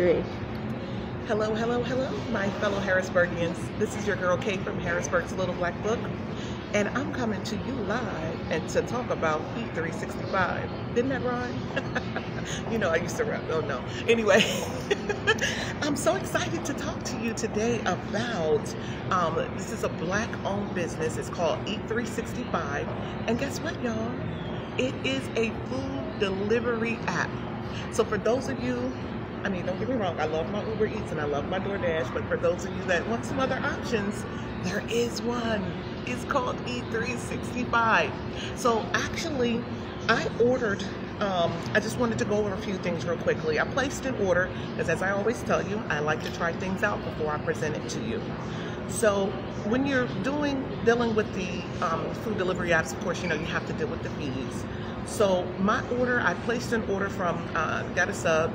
three. Hello, hello, hello, my fellow Harrisburgians. This is your girl Kay from Harrisburg's Little Black Book, and I'm coming to you live and to talk about E365. Didn't that rhyme? You know, I used to rap. Oh no. Anyway, I'm so excited to talk to you today about this is a black-owned business. It's called E365, and guess what, y'all? It is a food delivery app. So for those of you, I mean, don't get me wrong, I love my Uber Eats and I love my DoorDash, but for those of you that want some other options, there is one. It's called E365. So actually, I ordered, I just wanted to go over a few things real quickly. I placed an order, because as I always tell you, I like to try things out before I present it to you. So when you're dealing with the food delivery apps, of course, you know, you have to deal with the fees. So my order, I placed an order from, got a sub.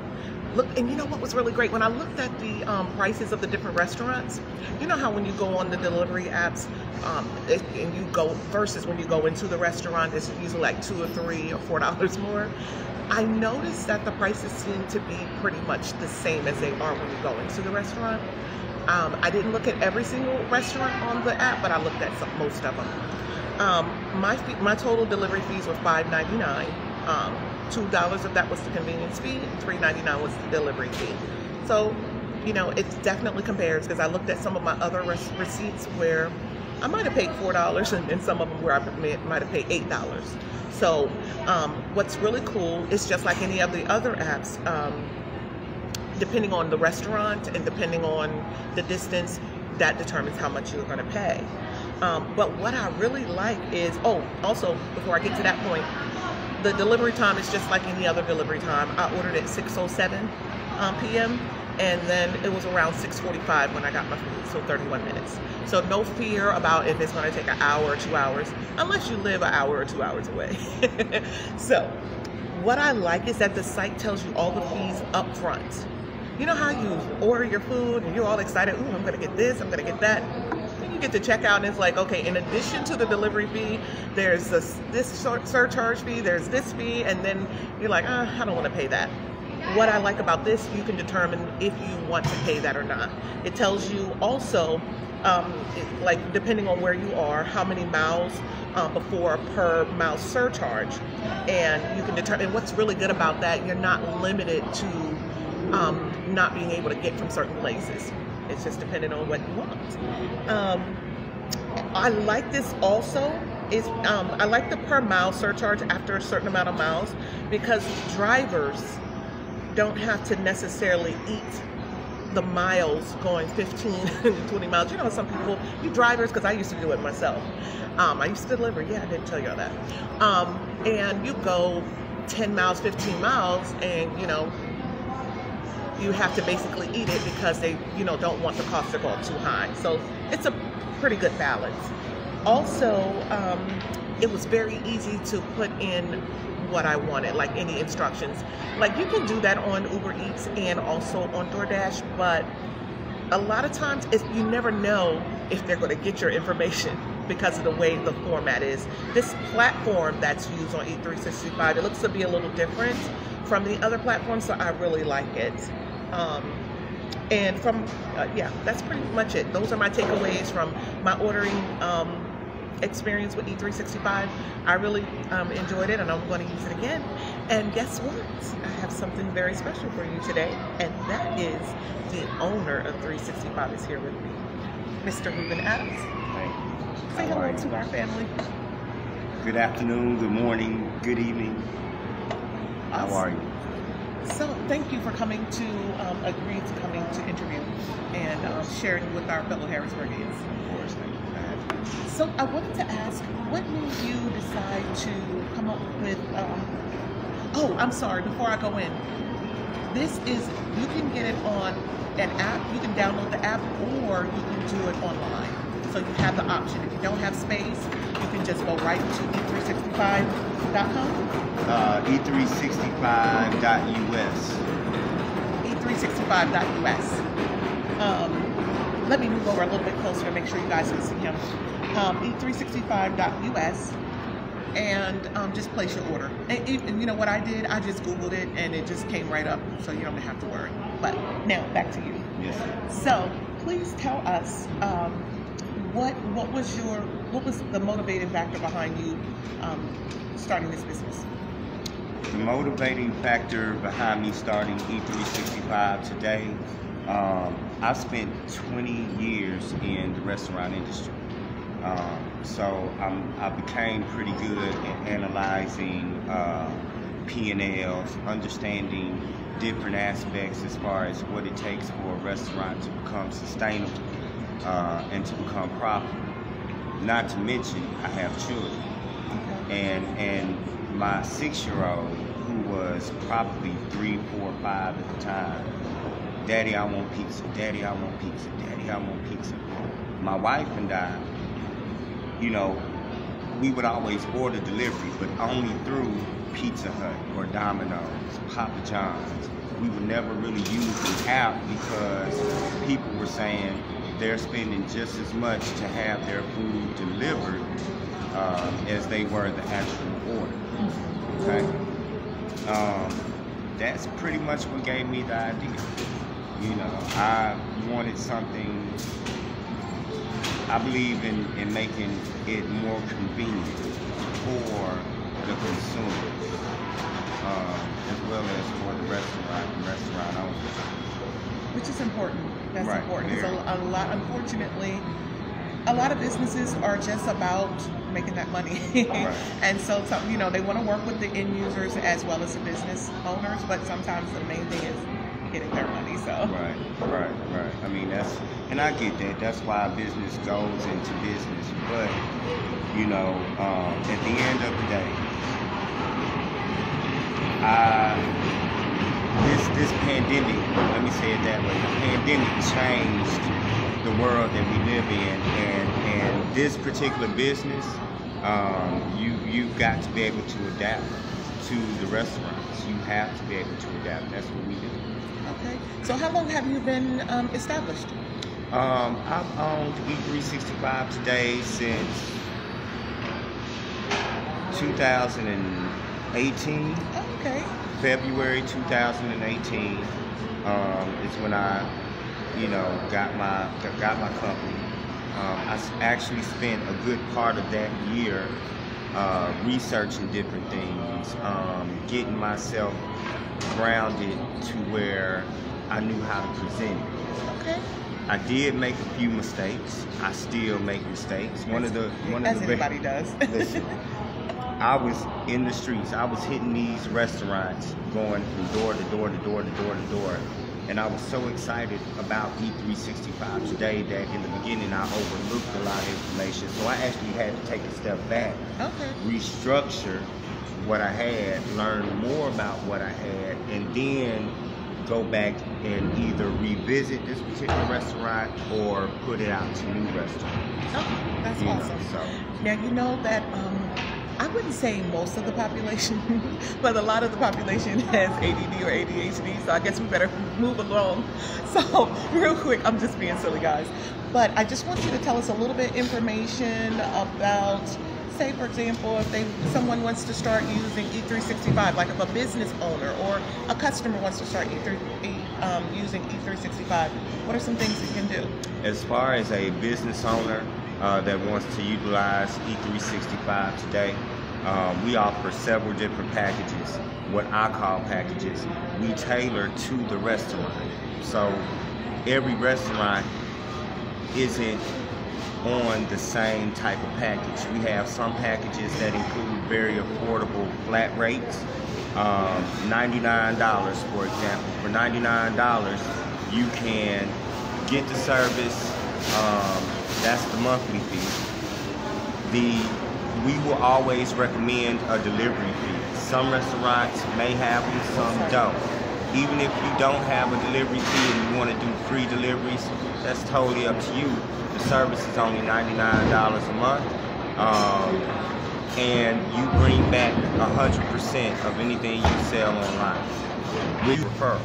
Look, and you know what was really great? When I looked at the prices of the different restaurants, you know how when you go on the delivery apps, and you go, versus when you go into the restaurant, it's usually like $2 or $3 or $4 more. I noticed that the prices seem to be pretty much the same as they are when you go into the restaurant. I didn't look at every single restaurant on the app, but I looked at most of them. My total delivery fees were $5.99. $2 of that was the convenience fee, and $3.99 was the delivery fee. So, you know, it definitely compares, because I looked at some of my other receipts where I might have paid $4, and some of them where I might have paid $8. So, what's really cool is just like any of the other apps, depending on the restaurant and depending on the distance, that determines how much you're going to pay. But what I really like is, also, before I get to that point, the delivery time is just like any other delivery time. I ordered at 6:07 p.m. and then it was around 6:45 when I got my food, so 31 minutes. So no fear about if it's going to take an hour or 2 hours, unless you live an hour or 2 hours away. So what I like is that the site tells you all the fees up front. You know how you order your food and you're all excited, ooh, I'm going to get this, I'm going to get that. You get to check out and it's like, okay, in addition to the delivery fee, there's this surcharge fee, there's this fee, and then you're like, I don't want to pay that. What I like about this, you can determine if you want to pay that or not. It tells you also, like depending on where you are, how many miles before per mile surcharge, and you can determine. What's really good about that, you're not limited to not being able to get from certain places. It's just depending on what you want. I like this also. I like the per mile surcharge after a certain amount of miles, because drivers don't have to necessarily eat the miles going 15 and 20 miles. You know, some people, you drivers, because I used to do it myself. I used to deliver, yeah, I didn't tell you all that. And you go 10 miles, 15 miles, and you know, you have to basically eat it because they, you know, don't want the cost to go up too high. So it's a pretty good balance. Also, it was very easy to put in what I wanted, like any instructions. Like you can do that on Uber Eats and also on DoorDash, but a lot of times you never know if they're going to get your information because of the way the format is. This platform that's used on E365, it looks to be a little different from the other platforms, so I really like it. And from, yeah, that's pretty much it. Those are my takeaways from my ordering experience with E365. I really enjoyed it, and I'm going to use it again. And guess what? I have something very special for you today, and that is the owner of 365 is here with me, Mr. Ruben Adams. Hi. Say hello to our family. Good afternoon, good morning, good evening. How are you? So thank you for coming to, agree to coming to interview and sharing with our fellow Harrisburgians. Of course, thank you for having me. So I wanted to ask, what made you decide to come up with, I'm sorry, before I go in, this is, you can get it on an app, you can download the app, or you can do it online. So you have the option. If you don't have space, you can just go right to e365.com. E365.us. E365.us. Let me move over a little bit closer to make sure you guys can see him. E365.us, and just place your order. And you know what I did? I just Googled it, and it just came right up, so you don't have to worry. But now back to you. Yes, sir. So please tell us what was the motivating factor behind you starting this business? The motivating factor behind me starting E365 today, I spent 20 years in the restaurant industry. So I became pretty good at analyzing P&Ls, understanding different aspects as far as what it takes for a restaurant to become sustainable and to become profitable. Not to mention, I have children. And my 6-year-old, who was probably 3, 4, 5 at the time, Daddy, I want pizza. Daddy, I want pizza. Daddy, I want pizza. My wife and I, you know, we would always order delivery, but only through Pizza Hut or Domino's, Papa John's. We would never really use the app because people were saying they're spending just as much to have their food delivered as they were the actual order. Okay? That's pretty much what gave me the idea. You know, I wanted something. I believe in making it more convenient for the consumer, as well as for the restaurant owners. Which is important. That's right, important. It's a lot. Unfortunately, a lot of businesses are just about making that money, right. And so you know, they want to work with the end users as well as the business owners. But sometimes the main thing is getting their money. So right. I mean, and I get that. That's why business goes into business. But you know, at the end of the day, this pandemic, let me say it that way, the pandemic changed the world that we live in, and this particular business, you've got to be able to adapt to the restaurants. You have to be able to adapt. That's what we do. Okay. So how long have you been established? I've owned E365 today since 2018. Okay. February 2018 is when I, you know, got my company. I actually spent a good part of that year researching different things, getting myself grounded to where I knew how to present it. Okay. I did make a few mistakes. I still make mistakes. As everybody does. Listen, I was in the streets. I was hitting these restaurants, going from door to door to door to door to door. And I was so excited about E365 today that in the beginning I overlooked a lot of information. So I actually had to take a step back, restructure what I had, learn more about what I had, and then go back and either revisit this particular restaurant or put it out to new restaurants. Oh, that's awesome. So. Now, you know that I wouldn't say most of the population, but a lot of the population has ADD or ADHD, so I guess we better move along. So, real quick, I'm just being silly, guys. But I just want you to tell us a little bit information about, say, for example, if someone wants to start using E365, like if a business owner or a customer wants to start using E365, what are some things you can do? As far as a business owner that wants to utilize E365 today, we offer several different packages, what I call packages. We tailor to the restaurant. So every restaurant isn't on the same type of package. We have some packages that include very affordable flat rates, $99 for example. For $99 you can get the service, that's the monthly fee. We will always recommend a delivery fee. Some restaurants may have them, some don't. Even if you don't have a delivery fee and you want to do free deliveries, that's totally up to you. The service is only $99 a month, and you bring back 100% of anything you sell online. We refer.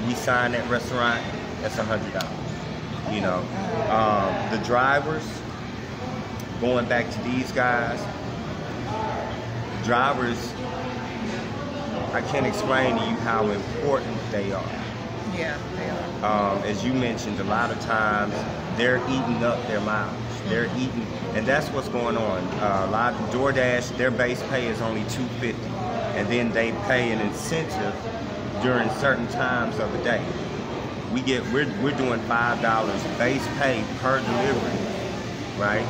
We sign that restaurant, that's $100. You know, the drivers, going back to these guys, drivers, I can't explain to you how important they are. Yeah, they are. As you mentioned, a lot of times they're eating up their mileage. They're eating, and that's what's going on. A lot of DoorDash, their base pay is only $2.50, and then they pay an incentive during certain times of the day. We're doing $5 base pay per delivery, right?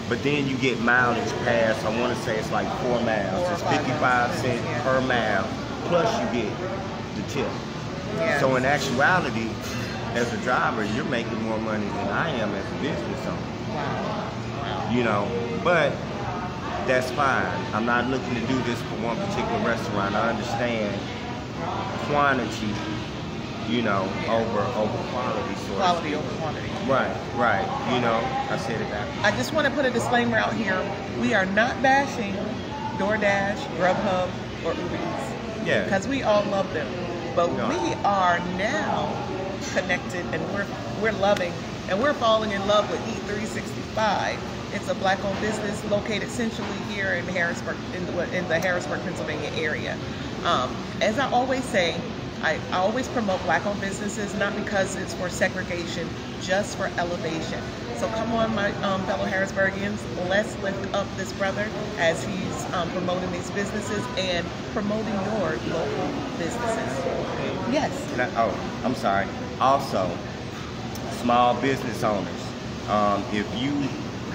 But then you get mileage pass. I want to say it's like 4 miles. It's 55 cents per mile, plus you get the tip. Yeah. So in actuality, as a driver, you're making more money than I am as a business owner. Wow. You know, but that's fine. I'm not looking to do this for one particular restaurant. I understand quantity, you know, over quality. Quality over quantity. Right. You know, I said it that. I just want to put a disclaimer out here. We are not bashing DoorDash, Grubhub, or Uber Eats. Yeah. Because we all love them. But No. we are now connected, and we're loving, and we're falling in love with Eat 365. It's a black-owned business located centrally here in Harrisburg, in the Harrisburg, Pennsylvania area. As I always say, I always promote black-owned businesses, not because it's for segregation, just for elevation. So come on, my fellow Harrisburgians, let's lift up this brother as he's promoting these businesses and promoting your local businesses. Yes. I'm sorry. Also, small business owners, if you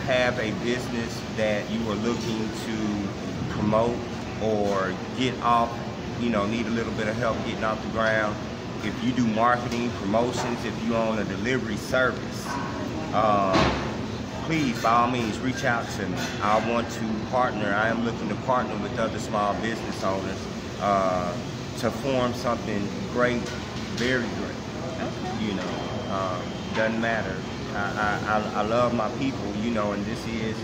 have a business that you are looking to promote or get off, you know, need a little bit of help getting off the ground, if you do marketing, promotions, if you own a delivery service, please, by all means, reach out to me. I want to partner. I am looking to partner with other small business owners to form something great, very great. Okay. You know, doesn't matter. I love my people, you know, and this is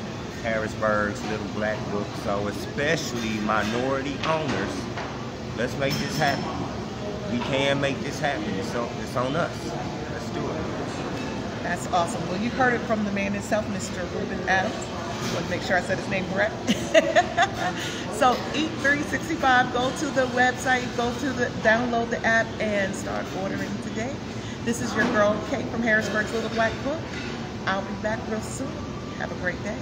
Harrisburg's Little Black Book. So especially minority owners, let's make this happen. We can make this happen. It's on us. Let's do it. That's awesome. Well, you heard it from the man himself, Mr. Ruben Adams. I want to make sure I said his name correct. So Eat 365, go to the website, download the app, and start ordering today. This is your girl, Kate from Harrisburg's Little Black Book. I'll be back real soon. Have a great day.